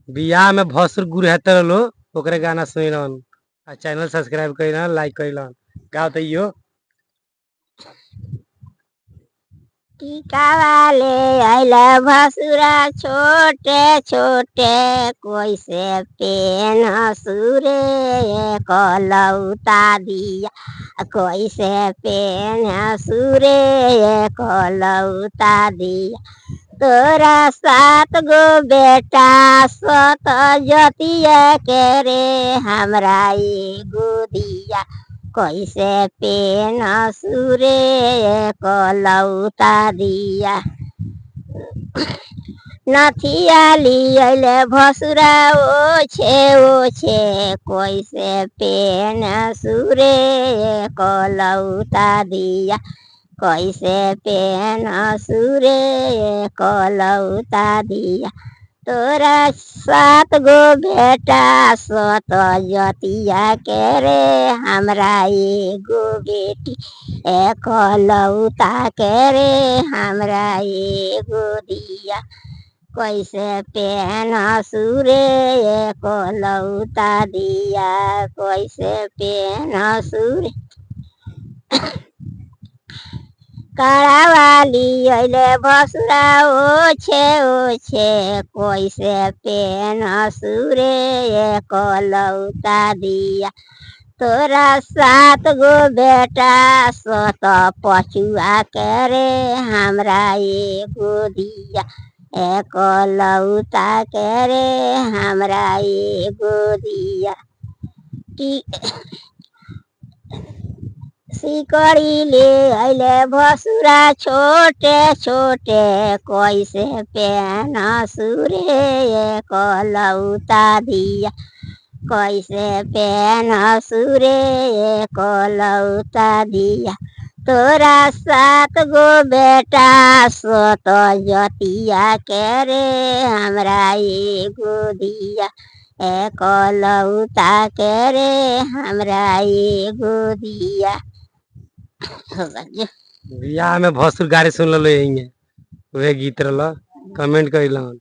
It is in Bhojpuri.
बियाह में भसुर गुरहतर लो ओकरे गाना सुनिलन आ चैनल सब्सक्राइब कइलन लाइक कइलन गाओ त इहो टीका वाले आइल भसुरा छोटे छोटे कोई से पेन सुरे कलौता दिया कोई से पेन सुरे कलौता दिया तोरा 7 गो बेटा सत जतिया के रे हमरा एगो दिया कैसे पेन सुरे कलौता दिया नथिया लियले भसुरा ओछे कैसे पेन सुरे कलौता दिया कैसे पेन सुरे कलौता दिया तोरा 7 गो बेटा सत जतिया के रे हमरा एगो बेटी कलौता के रे हमरा एगो दिया कैसे पेन सुरे कलौता दिया कैसे पेन सुरे करावाली अइले भसुरा ओछे कैसे पेन सुरे कलौता दिया तोरा 7 गो बेटा सत पछुआ के रे हमरा एगो दिया कलौता के रे हमरा एगो दिया सिकड़ी ले अइले भसुरा छोटे छोटे कैसे पेन सुरे कलौता दिया कैसे पेन सुरे कलौता दिया तोरा 7 गो बेटा सत जतिया के रे हमरा एगो दिया कलौता के रे हमरा एगो दिया बियाह में भसुर गाड़ी सुन लो यही उहे गीत रहल कमेंट कइलन।